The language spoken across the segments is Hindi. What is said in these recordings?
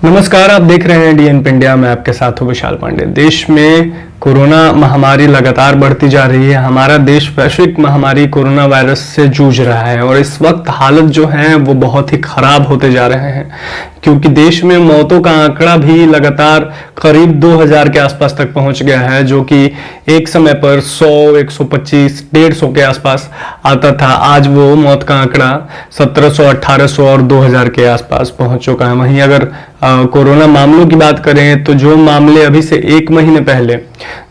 नमस्कार, आप देख रहे हैं डीएनपी इंडिया। मैं आपके साथ हूँ विशाल पांडे। देश में कोरोना महामारी लगातार बढ़ती जा रही है। हमारा देश वैश्विक महामारी कोरोना वायरस से जूझ रहा है और इस वक्त हालत जो है वो बहुत ही खराब होते जा रहे हैं, क्योंकि देश में मौतों का आंकड़ा भी लगातार करीब 2000 के आसपास तक पहुंच गया है, जो कि एक समय पर 100, 125, 150 के आसपास आता था। आज वो मौत का आंकड़ा 1700, 1800 और 2000 के आसपास पहुंच चुका है। वहीं अगर कोरोना मामलों की बात करें तो जो मामले अभी से एक महीने पहले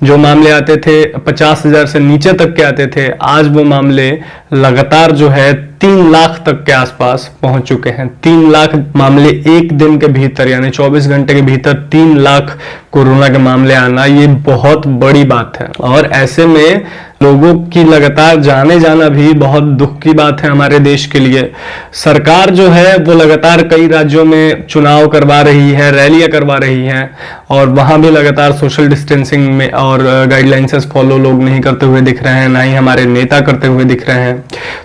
जो मामले आते थे 50,000 से नीचे तक के आते थे, आज वो मामले लगातार जो है 3 लाख तक के आसपास पहुंच चुके हैं। 3 लाख मामले एक दिन के भीतर, यानी 24 घंटे के भीतर 3 लाख कोरोना के मामले आना, ये बहुत बड़ी बात है। और ऐसे में लोगों की लगातार जाने जाना भी बहुत दुख की बात है हमारे देश के लिए। सरकार जो है वो लगातार कई राज्यों में चुनाव करवा रही है, रैलियां करवा रही है, और वहां भी लगातार सोशल डिस्टेंसिंग में और गाइडलाइंस फॉलो लोग नहीं करते हुए दिख रहे हैं, ना ही हमारे नेता करते हुए दिख रहे हैं।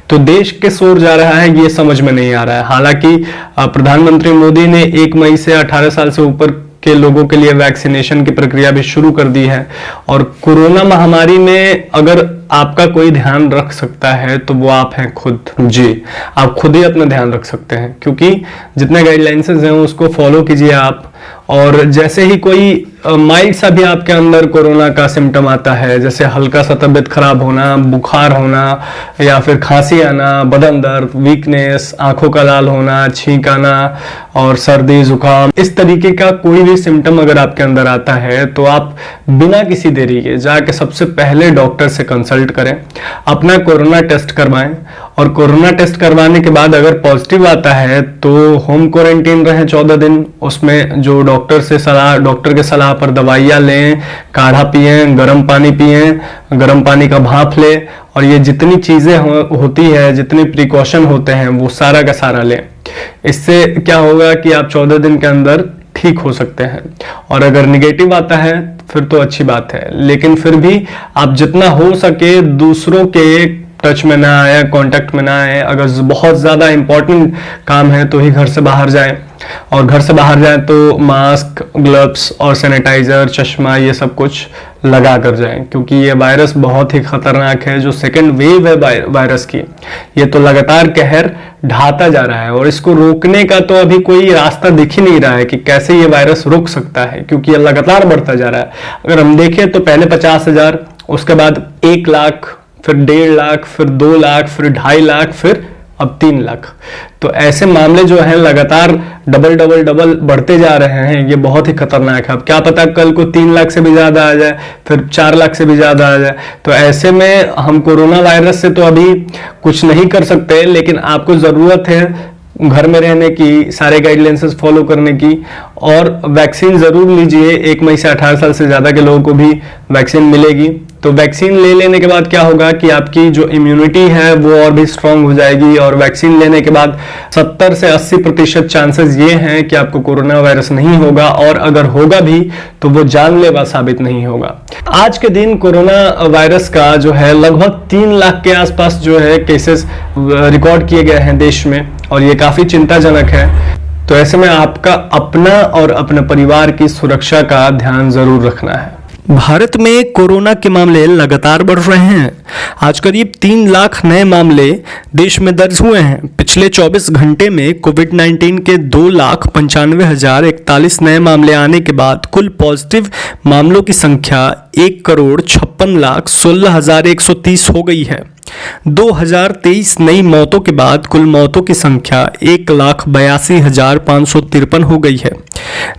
तो देश किस ओर जा रहा है ये समझ में नहीं आ रहा है। हालांकि प्रधानमंत्री मोदी ने 1 मई से 18 साल से ऊपर के लोगों के लिए वैक्सीनेशन की प्रक्रिया भी शुरू कर दी है। और कोरोना महामारी में अगर आपका कोई ध्यान रख सकता है तो वो आप हैं खुद। जी, आप खुद ही अपना ध्यान रख सकते हैं, क्योंकि जितने गाइडलाइंस हैं उसको फॉलो कीजिए आप। और जैसे ही कोई माइल्ड सा भी आपके अंदर कोरोना का सिम्टम आता है, जैसे हल्का सा तबीयत खराब होना, बुखार होना, या फिर खांसी आना, बदन दर्द, वीकनेस, आंखों का लाल होना, छींक आना और सर्दी जुकाम, इस तरीके का कोई भी सिम्टम अगर आपके अंदर आता है तो आप बिना किसी देरी के जाके सबसे पहले डॉक्टर से कंसल्ट करें, अपना कोरोना टेस्ट करवाएं। और कोरोना टेस्ट करवाने के बाद अगर पॉजिटिव आता है तो होम क्वारंटीन रहें 14 दिन। उसमें जो डॉक्टर के सलाह पर दवाइयाँ लें, काढ़ा पिएं, गर्म पानी पिएं, गर्म पानी का भाप लें, और ये जितनी चीज़ें होती है, जितने प्रिकॉशन होते हैं वो सारा का सारा लें। इससे क्या होगा कि आप 14 दिन के अंदर ठीक हो सकते हैं। और अगर निगेटिव आता है फिर तो अच्छी बात है, लेकिन फिर भी आप जितना हो सके दूसरों के टच में ना आए, कांटेक्ट में ना आए। अगर बहुत ज़्यादा इंपॉर्टेंट काम है तो ही घर से बाहर जाएं, और घर से बाहर जाएं तो मास्क, ग्लव्स और सैनिटाइजर, चश्मा, ये सब कुछ लगा कर जाएं, क्योंकि ये वायरस बहुत ही खतरनाक है। जो सेकेंड वेव है वायरस की, ये तो लगातार कहर ढाता जा रहा है, और इसको रोकने का तो अभी कोई रास्ता दिख ही नहीं रहा है कि कैसे ये वायरस रुक सकता है, क्योंकि ये लगातार बढ़ता जा रहा है। अगर हम देखें तो पहले 50,000, उसके बाद 1 लाख, फिर 1.5 लाख, फिर 2 लाख, फिर 2.5 लाख, फिर अब 3 लाख। तो ऐसे मामले जो हैं लगातार डबल बढ़ते जा रहे हैं। ये बहुत ही खतरनाक है। अब क्या पता कल को 3 लाख से भी ज्यादा आ जाए, फिर 4 लाख से भी ज्यादा आ जाए। तो ऐसे में हम कोरोना वायरस से तो अभी कुछ नहीं कर सकते, लेकिन आपको जरूरत है घर में रहने की, सारे गाइडलाइंसेस फॉलो करने की, और वैक्सीन जरूर लीजिए। 1 मई से 18 साल से ज्यादा के लोगों को भी वैक्सीन मिलेगी। तो वैक्सीन ले लेने के बाद क्या होगा कि आपकी जो इम्यूनिटी है वो और भी स्ट्रांग हो जाएगी, और वैक्सीन लेने के बाद 70 से 80% चांसेस ये हैं कि आपको कोरोना वायरस नहीं होगा, और अगर होगा भी तो वो जानलेवा साबित नहीं होगा। आज के दिन कोरोना वायरस का जो है लगभग 3 लाख के आसपास जो है केसेस रिकॉर्ड किए गए हैं देश में, और ये काफी चिंताजनक है। तो ऐसे में आपका अपना और अपने परिवार की सुरक्षा का ध्यान जरूर रखना है। भारत में कोरोना के मामले लगातार बढ़ रहे हैं। आज करीब 3 लाख नए मामले देश में दर्ज हुए हैं। पिछले 24 घंटे में कोविड-19 के 2,95,041 नए मामले आने के बाद कुल पॉजिटिव मामलों की संख्या 1,56,16,130 हो गई है। 2023 नई मौतों के बाद कुल मौतों की संख्या 1,82,553 हो गई है।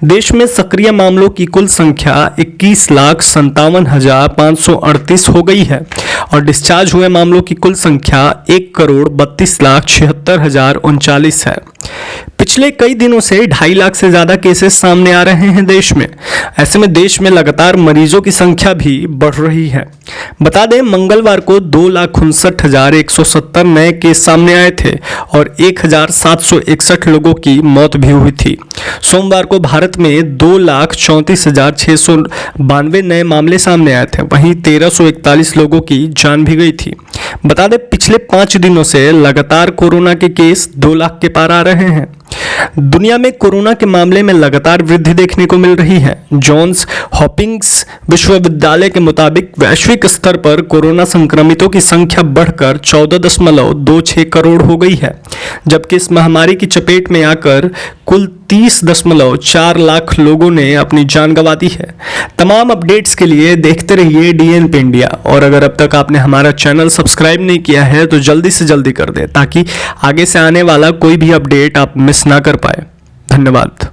देश में सक्रिय मामलों की कुल संख्या 21,57,538 हो गई है, और डिस्चार्ज हुए मामलों की कुल संख्या 1,32,76,039 है। पिछले कई दिनों से 2.5 लाख से ज्यादा केसेस सामने आ रहे हैं देश में। ऐसे में देश में लगातार मरीजों की संख्या भी बढ़ रही है। बता दें, मंगलवार को 2,59,170 नए केस सामने आए थे और 1,761 लोगों की मौत भी हुई थी। सोमवार को भारत में 2,34,692 नए मामले सामने आए थे, वहीं 1,341 लोगों की जान भी गई थी। बता दें, पिछले 5 दिनों से लगातार कोरोना के केस 2 लाख के पार आ रहे हैं। दुनिया में कोरोना के मामले में लगातार वृद्धि देखने को मिल रही है। जॉन्स हॉपिंग्स विश्वविद्यालय के मुताबिक वैश्विक स्तर पर कोरोना संक्रमितों की संख्या बढ़कर 14.26 करोड़ हो गई है, जबकि इस महामारी की चपेट में आकर कुल 30.4 लाख लोगों ने अपनी जान गंवा दी है। तमाम अपडेट्स के लिए देखते रहिए डीएनपी इंडिया, और अगर अब तक आपने हमारा चैनल सब्सक्राइब नहीं किया है तो जल्दी से जल्दी कर दें, ताकि आगे से आने वाला कोई भी अपडेट आप मिस ना कर पाए। धन्यवाद।